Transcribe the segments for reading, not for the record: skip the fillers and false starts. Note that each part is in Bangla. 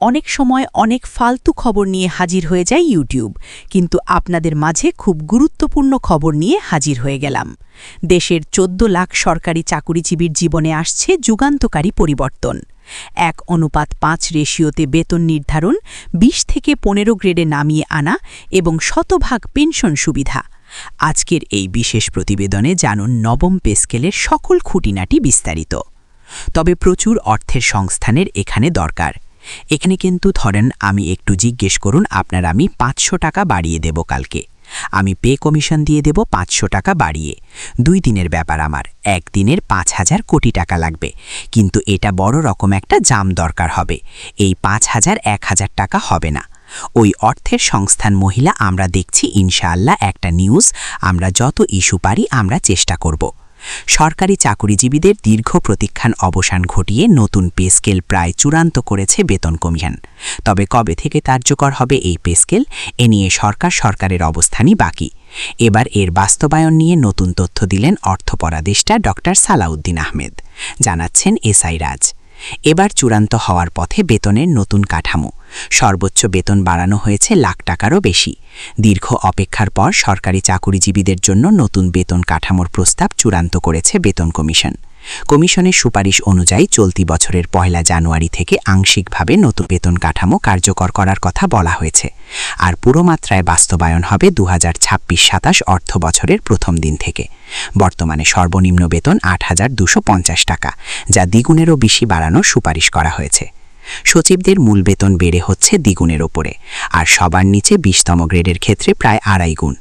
অনেক সময় অনেক ফালতু খবর নিয়ে হাজির হয়ে যায় ইউটিউব, কিন্তু আপনাদের মাঝে খুব গুরুত্বপূর্ণ খবর নিয়ে হাজির হয়ে গেলাম। দেশের ১৪ লাখ সরকারি চাকুরিজীবীর জীবনে আসছে যুগান্তকারী পরিবর্তন। ১:৫ রেশিওতে বেতন নির্ধারণ, ২০ থেকে ১৫ গ্রেডে নামিয়ে আনা এবং শতভাগ পেনশন সুবিধা। আজকের এই বিশেষ প্রতিবেদনে জানুন নবম পে স্কেলের সকল খুঁটিনাটি বিস্তারিত। তবে প্রচুর অর্থের সংস্থানের এখানে দরকার। এখানে কিন্তু ধরেন আমি একটু জিজ্ঞেস করুন, আপনার আমি ৫০০ টাকা বাড়িয়ে দেব কালকে, আমি পে কমিশন দিয়ে দেব ৫০০ টাকা বাড়িয়ে। ২ দিনের ব্যাপার, আমার একদিনের ৫,০০০ কোটি টাকা লাগবে, কিন্তু এটা বড় রকম একটা জাম দরকার হবে। এই ৫,০০০ ১,০০০ টাকা হবে না। ওই অর্থের সংস্থান মহিলা আমরা দেখছি ইনশাআল্লাহ একটা নিউজ, আমরা যত ইস্যু পারি আমরা চেষ্টা করব। সরকারি চাকুরিজীবীদের দীর্ঘ প্রতীক্ষার অবসান ঘটিয়ে নতুন পে স্কেল প্রায় চূড়ান্ত করেছে বেতন কমিশন। তবে কবে থেকে কার্যকর হবে এই পে স্কেল, এ নিয়ে সরকারের অবস্থানই বাকি। এবার এর বাস্তবায়ন নিয়ে নতুন তথ্য দিলেন অর্থ উপদেষ্টা ডক্টর সালাউদ্দিন আহমেদ। জানাচ্ছেন এসআই রাজ। এবার চূড়ান্ত হওয়ার পথে বেতনের নতুন কাঠামো। সর্বোচ্চ বেতন বাড়ানো হয়েছে লাখ টাকারও বেশি। দীর্ঘ অপেক্ষার পর সরকারি চাকুরিজীবীদের জন্য নতুন বেতন কাঠামোর প্রস্তাব চূড়ান্ত করেছে বেতন কমিশন। কমিশনের সুপারিশ অনুযায়ী চলতি বছরের ১ জানুয়ারি থেকে আংশিকভাবে নতুন বেতন কাঠামো কার্যকর করার কথা বলা হয়েছে, আর পুরো মাত্রায় বাস্তবায়ন হবে ২০২৬-২৭ অর্থ বছরের প্রথম দিন থেকে। বর্তমানে সর্বনিম্ন বেতন ৮,২৫০ টাকা, যা দ্বিগুণেরও বেশি বাড়ানোর সুপারিশ করা হয়েছে। সচিবদের মূল বেতন বেড়ে হচ্ছে দ্বিগুণের ওপরে, আর সবার নিচে ২০তম গ্রেডের ক্ষেত্রে প্রায় ২.৫ গুণ।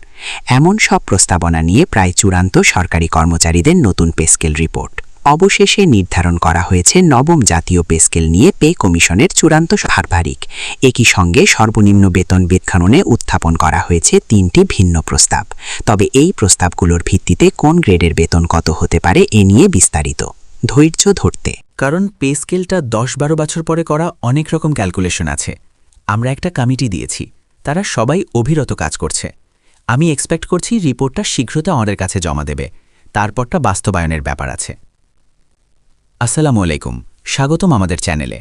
এমন সব প্রস্তাবনা নিয়ে প্রায় চূড়ান্ত সরকারি কর্মচারীদের নতুন পে স্কেল রিপোর্ট। অবশেষে নির্ধারণ করা হয়েছে নবম জাতীয় পে স্কেল নিয়ে পে কমিশনের চূড়ান্ত সারভারিক। একই সঙ্গে সর্বনিম্ন বেতন কানুনে উত্থাপন করা হয়েছে ৩টি ভিন্ন প্রস্তাব। তবে এই প্রস্তাবগুলোর ভিত্তিতে কোন গ্রেডের বেতন কত হতে পারে এ নিয়ে বিস্তারিত ধৈর্য ধরতে, কারণ পে স্কেলটা ১০-১২ বছর পরে করা অনেক রকম ক্যালকুলেশন আছে। আমরা একটা কমিটি দিয়েছি, তারা সবাই অভিরত কাজ করছে। আমি এক্সপেক্ট করছি রিপোর্টটা শীঘ্রতা আমাদের কাছে জমা দেবে, তারপরটা বাস্তবায়নের ব্যাপার আছে। আসসালামু আলাইকুম, স্বাগতম আমাদের চ্যানেলে।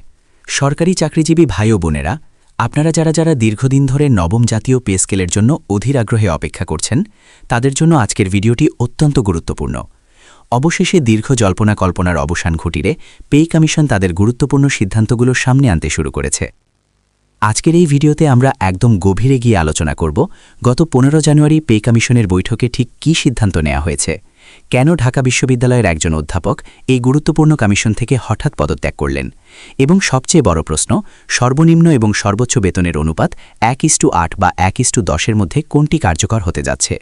সরকারি চাকরিজীবী ভাই ও বোনেরা, আপনারা যারা দীর্ঘদিন ধরে নবম জাতীয় পে স্কেলের জন্য অধীর আগ্রহে অপেক্ষা করছেন, তাদের জন্য আজকের ভিডিওটি অত্যন্ত গুরুত্বপূর্ণ। অবশেষে দীর্ঘ জল্পনা কল্পনার অবসান ঘটিয়ে পে কমিশন তাদের গুরুত্বপূর্ণ সিদ্ধান্তগুলো সামনে আনতে শুরু করেছে। আজকের এই ভিডিওতে আমরা একদম গভীরে গিয়ে আলোচনা করব গত ১৫ জানুয়ারি পে কমিশনের বৈঠকে ঠিক কী সিদ্ধান্ত নেওয়া হয়েছে, কেন ঢাকা বিশ্ববিদ্যালয়ের একজন অধ্যাপক এই গুরুত্বপূর্ণ কমিশন থেকে হঠাৎ পদত্যাগ করলেন, এবং সবচেয়ে বড় প্রশ্ন, সর্বনিম্ন এবং সর্বোচ্চ বেতনের অনুপাত ১:৮ বা ১:১০ মধ্যে কোনটি কার্যকর হতে যাচ্ছে।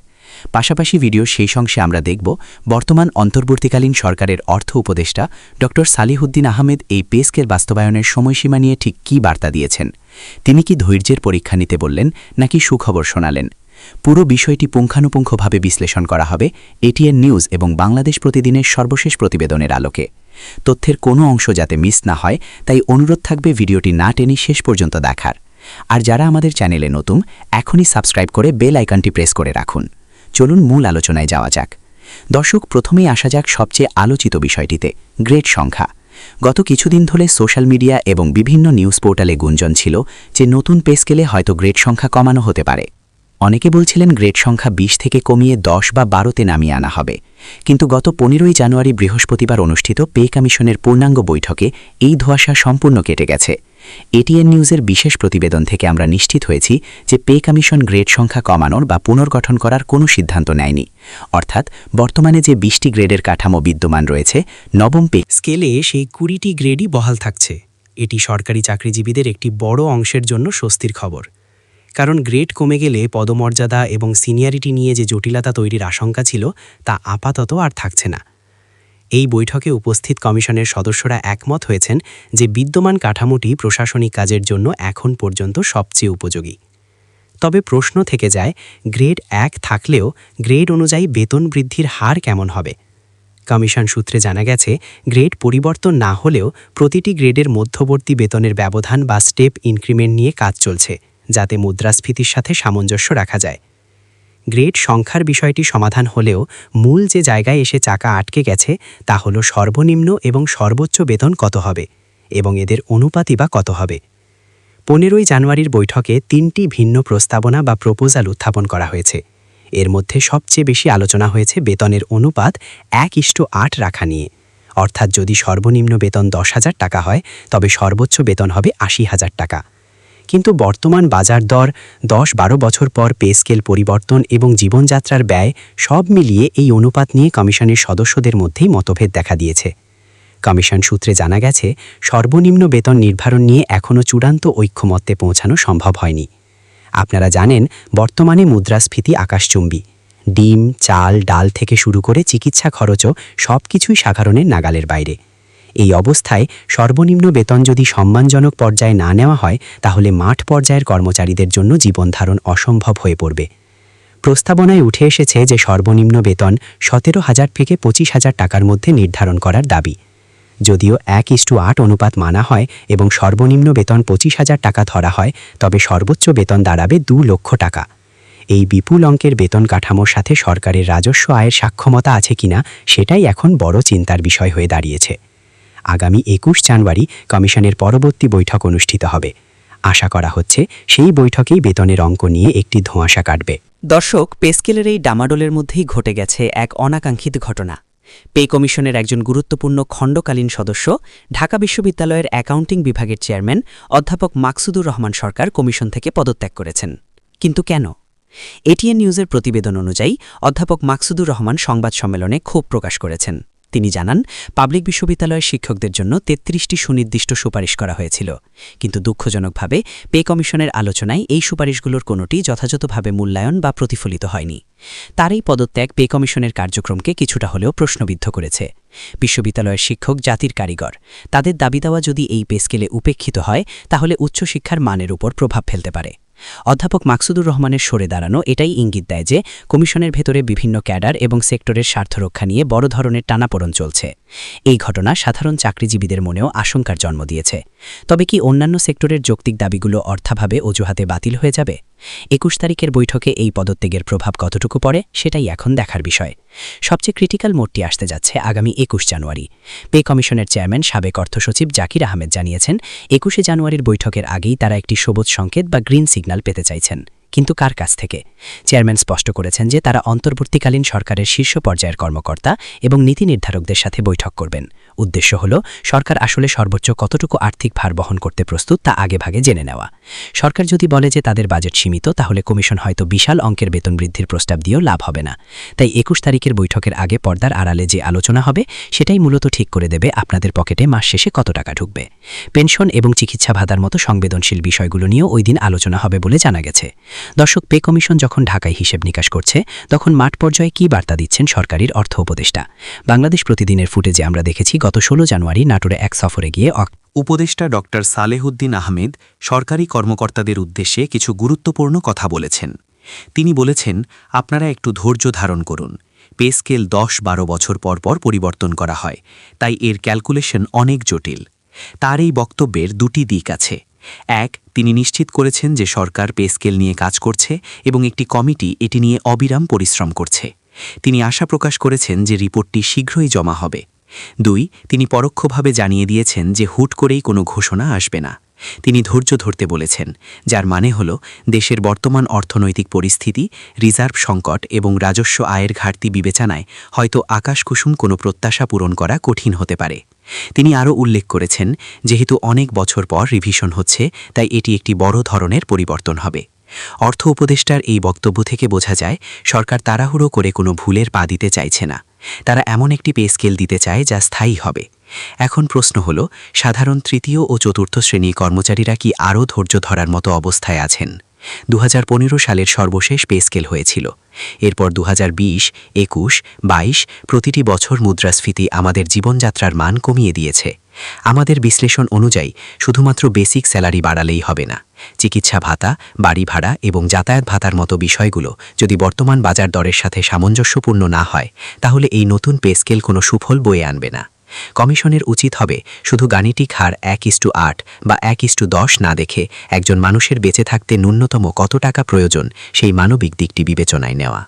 পাশাপাশি ভিডিও শেষ অংশে আমরা দেখব বর্তমান অন্তর্বর্তীকালীন সরকারের অর্থ উপদেষ্টা ডক্টর সালিহুদ্দিন আহমেদ এই পে স্কেল বাস্তবায়নের সময়সীমা নিয়ে ঠিক কী বার্তা দিয়েছেন। তিনি কি ধৈর্যের পরীক্ষা নিতে বললেন নাকি সুখবর শোনালেন? পুরো বিষয়টি পুঙ্খানুপুঙ্খভাবে বিশ্লেষণ করা হবে এটিএন নিউজ এবং বাংলাদেশ প্রতিদিনের সর্বশেষ প্রতিবেদনের আলোকে। তথ্যের কোনো অংশ যাতে মিস না হয়, তাই অনুরোধ থাকবে ভিডিওটি না টেনে শেষ পর্যন্ত দেখার। আর যারা আমাদের চ্যানেলে নতুন, এখনই সাবস্ক্রাইব করে বেল আইকনটি প্রেস করে রাখুন। চলুন মূল আলোচনায় যাওয়া যাক। দর্শক, প্রথমেই আসা যাক সবচেয়ে আলোচিত বিষয়টিতে, গ্রেড সংখ্যা। গত কিছুদিন ধরে সোশ্যাল মিডিয়া এবং বিভিন্ন নিউজ পোর্টালে গুঞ্জন ছিল যে নতুন পে স্কেলে হয়তো গ্রেড সংখ্যা কমানো হতে পারে। অনেকে বলছিলেন গ্রেড সংখ্যা ২০ থেকে কমিয়ে ১০ বা ১২তে নামিয়ে আনা হবে, কিন্তু গত ১৫ জানুয়ারি বৃহস্পতিবার অনুষ্ঠিত পে কমিশনের পূর্ণাঙ্গ বৈঠকে এই ধোঁয়াশা সম্পূর্ণ কেটে গেছে। এটিএন নিউজের বিশেষ প্রতিবেদন থেকে আমরা নিশ্চিত হয়েছি যে পে কমিশন গ্রেড সংখ্যা কমানোর বা পুনর্গঠন করার কোনো সিদ্ধান্ত নেয়নি। অর্থাৎ বর্তমানে যে ২০টি গ্রেডের কাঠামো বিদ্যমান রয়েছে, নবম পে স্কেলে সেই ২০টি গ্রেডই বহাল থাকছে। এটি সরকারি চাকরিজীবীদের একটি বড় অংশের জন্য স্বস্তির খবর, কারণ গ্রেড কমে গেলে পদমর্যাদা এবং সিনিয়রিটি নিয়ে যে জটিলতা তৈরির আশঙ্কা ছিল তা আপাতত আর থাকছে না। এই বৈঠকে উপস্থিত কমিশনের সদস্যরা একমত হয়েছেন যে বিদ্যমান কাঠামোটি প্রশাসনিক কাজের জন্য এখন পর্যন্ত সবচেয়ে উপযোগী। তবে প্রশ্ন থেকে যায়, গ্রেড ১ থাকলেও গ্রেড অনুযায়ী বেতন বৃদ্ধির হার কেমন হবে? কমিশন সূত্রে জানা গেছে, গ্রেড পরিবর্তন না হলেও প্রতিটি গ্রেডের মধ্যবর্তী বেতনের ব্যবধান বা স্টেপ ইনক্রিমেন্ট নিয়ে কাজ চলছে, যাতে মুদ্রাস্ফীতির সাথে সামঞ্জস্য রাখা যায়। গ্রেড সংখ্যার বিষয়টি সমাধান হলেও মূল যে জায়গায় এসে চাকা আটকে গেছে তা হল সর্বনিম্ন এবং সর্বোচ্চ বেতন কত হবে এবং এদের অনুপাতই বা কত হবে। 15ই জানুয়ারির বৈঠকে 3টি ভিন্ন প্রস্তাবনা বা প্রপোজাল উত্থাপন করা হয়েছে। এর মধ্যে সবচেয়ে বেশি আলোচনা হয়েছে বেতনের অনুপাত 1:8 রাখা নিয়ে, অর্থাৎ যদি সর্বনিম্ন বেতন 10,000 টাকা হয় তবে সর্বোচ্চ বেতন হবে 80,000 টাকা। কিন্তু বর্তমান বাজার দর, 10-12 বছর পর পে স্কেল পরিবর্তন এবং জীবনযাত্রার ব্যয় সব মিলিয়ে এই অনুপাত নিয়ে কমিশনের সদস্যদের মধ্যেই মতভেদ দেখা দিয়েছে। কমিশন সূত্রে জানা গেছে, সর্বনিম্ন বেতন নির্ধারণ নিয়ে এখনও চূড়ান্ত ঐক্যমত্যে পৌঁছানো সম্ভব হয়নি। আপনারা জানেন, বর্তমানে মুদ্রাস্ফীতি আকাশচুম্বী। ডিম, চাল, ডাল থেকে শুরু করে চিকিৎসা খরচও সবকিছুই সাধারণের নাগালের বাইরে। এই অবস্থায় সর্বনিম্ন বেতন যদি সম্মানজনক পর্যায়ে না নেওয়া হয় তাহলে মাঠ পর্যায়ের কর্মচারীদের জন্য জীবনধারণ অসম্ভব হয়ে পড়বে। প্রস্তাবনায় উঠে এসেছে যে সর্বনিম্ন বেতন 17,000 থেকে 25,000 টাকার মধ্যে নির্ধারণ করার দাবি। যদিও 1:8 অনুপাত মানা হয় এবং সর্বনিম্ন বেতন 25,000 টাকা ধরা হয়, তবে সর্বোচ্চ বেতন দাঁড়াবে 2 লক্ষ টাকা। এই বিপুল অঙ্কের বেতন কাঠামোর সাথে সরকারের রাজস্ব আয়ের সক্ষমতা আছে কিনা সেটাই এখন বড় চিন্তার বিষয় হয়ে দাঁড়িয়েছে। আগামী 21 জানুয়ারি কমিশনের পরবর্তী বৈঠক অনুষ্ঠিত হবে। আশা করা হচ্ছে সেই বৈঠকেই বেতনের অঙ্ক নিয়ে একটি ধোঁয়াশা কাটবে। দর্শক, পে স্কেলের এই ডামাডোলের মধ্যেই ঘটে গেছে এক অনাকাঙ্ক্ষিত ঘটনা। পে কমিশনের একজন গুরুত্বপূর্ণ খণ্ডকালীন সদস্য, ঢাকা বিশ্ববিদ্যালয়ের অ্যাকাউন্টিং বিভাগের চেয়ারম্যান অধ্যাপক মাকসুদুর রহমান সরকার কমিশন থেকে পদত্যাগ করেছেন। কিন্তু কেন? এটিএন নিউজের প্রতিবেদন অনুযায়ী অধ্যাপক মাকসুদুর রহমান সংবাদ সম্মেলনে ক্ষোভ প্রকাশ করেছেন। তিনি জানান, পাবলিক বিশ্ববিদ্যালয়ের শিক্ষকদের জন্য 33টি সুনির্দিষ্ট সুপারিশ করা হয়েছিল, কিন্তু দুঃখজনকভাবে পে কমিশনের আলোচনায় এই সুপারিশগুলোর কোনোটি যথাযথভাবে মূল্যায়ন বা প্রতিফলিত হয়নি। তার এই পদত্যাগ পে কমিশনের কার্যক্রমকে কিছুটা হলেও প্রশ্নবিদ্ধ করেছে। বিশ্ববিদ্যালয়ের শিক্ষক জাতির কারিগর, তাদের দাবি দেওয়া যদি এই পে স্কেলে উপেক্ষিত হয় তাহলে উচ্চশিক্ষার মানের উপর প্রভাব ফেলতে পারে। অধ্যাপক মাকসুদুর রহমানের সরে দাঁড়ানো এটাই ইঙ্গিত দেয় যে কমিশনের ভেতরে বিভিন্ন ক্যাডার এবং সেক্টরের স্বার্থরক্ষা নিয়ে বড় ধরনের টানাপোড়েন চলছে। এই ঘটনা সাধারণ চাকরিজীবীদের মনেও আশঙ্কার জন্ম দিয়েছে। তবে কি অন্যান্য সেক্টরের যৌক্তিক দাবিগুলো অর্থাভাবে অজুহাতে বাতিল হয়ে যাবে? 21 তারিখের বৈঠকে এই পদত্যাগের প্রভাব কতটুকু পড়ে সেটাই এখন দেখার বিষয়। সবচেয়ে ক্রিটিক্যাল মোড়টি আসতে যাচ্ছে আগামী 21 জানুয়ারি। পে কমিশনের চেয়ারম্যান সাবেক অর্থসচিব জাকির আহমেদ জানিয়েছেন, 21 জানুয়ারির বৈঠকের আগেই তারা একটি সবুজ সংকেত বা গ্রিন সিগন্যাল পেতে চাইছেন। কিন্তু কার কাছ থেকে? চেয়ারম্যান স্পষ্ট করেছেন যে তারা অন্তর্বর্তীকালীন সরকারের শীর্ষ পর্যায়ের কর্মকর্তা এবং নীতি নির্ধারকদের সাথে বৈঠক করবেন। উদ্দেশ্য হল সরকার আসলে সর্বোচ্চ কতটুকু আর্থিক ভার বহন করতে প্রস্তুত তা আগেভাগে জেনে নেওয়া। সরকার যদি বলে যে তাদের বাজেট সীমিত, তাহলে কমিশন হয়তো বিশাল অঙ্কের বেতন বৃদ্ধির প্রস্তাব দিয়েও লাভ হবে না। তাই 21 তারিখের বৈঠকের আগে পর্দার আড়ালে যে আলোচনা হবে সেটাই মূলত ঠিক করে দেবে আপনাদের পকেটে মাস শেষে কত টাকা ঢুকবে। পেনশন এবং চিকিৎসা ভাতার মতো সংবেদনশীল বিষয়গুলো নিয়েও ওই দিন আলোচনা হবে বলে জানা গেছে। দর্শক, পে কমিশন যখন ঢাকায় হিসেব নিকাশ করছে তখন মাঠ পর্যায়ে কী বার্তা দিচ্ছেন সরকারের অর্থ উপদেষ্টা? বাংলাদেশ প্রতিদিনের ফুটেজে আমরা দেখেছি গত 16 জানুয়ারি নাটোরে এক সফরে গিয়ে উপদেষ্টা ডক্টর সালেহুদ্দিন আহমেদ সরকারি কর্মকর্তাদের উদ্দেশ্যে কিছু গুরুত্বপূর্ণ কথা বলেছেন। তিনি বলেছেন, আপনারা একটু ধৈর্য ধারণ করুন। পে স্কেল 10-12 বছর পর পর পরিবর্তন করা হয়, তাই এর ক্যালকুলেশন অনেক জটিল। তার এই বক্তব্যের দুটি দিক আছে। এক, তিনি নিশ্চিত করেছেন যে সরকার পে স্কেল নিয়ে কাজ করছে এবং একটি কমিটি এটি নিয়ে অবিরাম পরিশ্রম করছে। তিনি আশা প্রকাশ করেছেন যে রিপোর্টটি শীঘ্রই জমা হবে। 2, তিনি পরোক্ষভাবে জানিয়ে দিয়েছেন যে হুট করেই কোনো ঘোষণা আসবে না। তিনি ধৈর্য ধরতে বলেছেন, যার মানে হল দেশের বর্তমান অর্থনৈতিক পরিস্থিতি, রিজার্ভ সংকট এবং রাজস্ব আয়ের ঘাটতি বিবেচনায় হয়তো আকাশকুসুম কোনো প্রত্যাশা পূরণ করা কঠিন হতে পারে। তিনি আরও উল্লেখ করেছেন, যেহেতু অনেক বছর পর রিভিশন হচ্ছে, তাই এটি একটি বড় ধরনের পরিবর্তন হবে। অর্থ উপদেষ্টার এই বক্তব্য থেকে বোঝা যায় সরকার তাড়াহুড়ো করে কোনো ভুলের পা দিতে চাইছে না। তারা এমন একটি পে স্কেল দিতে চায় যা স্থায়ী হবে। এখন প্রশ্ন হল, সাধারণ তৃতীয় ও চতুর্থ শ্রেণী কর্মচারীরা কি আরও ধৈর্য ধরার মতো অবস্থায় আছেন? 2015 সালের সর্বশেষ পে স্কেল হয়েছিল। এরপর 2020, 21, 22 প্রতিটি বছর মুদ্রাস্ফীতি আমাদের জীবনযাত্রার মান কমিয়ে দিয়েছে। আমাদের বিশ্লেষণ অনুযায়ী শুধুমাত্র বেসিক স্যালারি বাড়ালেই হবে না। চিকিৎসা ভাতা, বাড়ি ভাড়া এবং যাতায়াত ভাতার মতো বিষয়গুলো যদি বর্তমান বাজার দরের সাথে সামঞ্জস্যপূর্ণ না হয়, তাহলে এই নতুন পে স্কেল কোনো সুফল বয়ে আনবে না। কমিশনের উচিত হবে শুধু গাণিতিক হার 1:8 বা 1:10 না দেখে একজন মানুষের বেঁচে থাকতে ন্যূনতম কত টাকা প্রয়োজন সেই মানবিক দিকটি বিবেচনায় নেওয়া।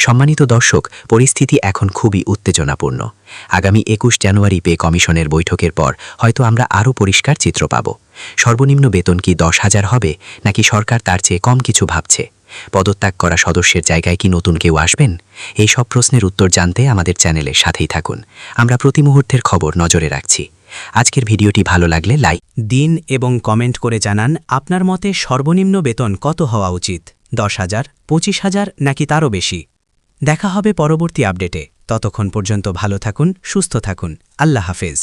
সম্মানিত দর্শক, পরিস্থিতি এখন খুবই উত্তেজনাপূর্ণ। আগামী 21 জানুয়ারি পে কমিশনের বৈঠকের পর হয়তো আমরা আরও পরিষ্কার চিত্র পাব। সর্বনিম্ন বেতন কি 10,000 হবে, নাকি সরকার তার চেয়ে কম কিছু ভাবছে? পদত্যাগ করা সদস্যের জায়গায় কি নতুন কেউ আসবেন? এই সব প্রশ্নের উত্তর জানতে আমাদের চ্যানেলের সাথেই থাকুন। আমরা প্রতি মুহূর্তের খবর নজরে রাখছি। আজকের ভিডিওটি ভালো লাগলে লাইক দিন এবং কমেন্ট করে জানান আপনার মতে সর্বনিম্ন বেতন কত হওয়া উচিত, 10,000, 25,000 নাকি তারও বেশি। দেখা হবে পরবর্তী আপডেটে। ততক্ষণ পর্যন্ত ভালো থাকুন, সুস্থ থাকুন। আল্লাহ হাফেজ।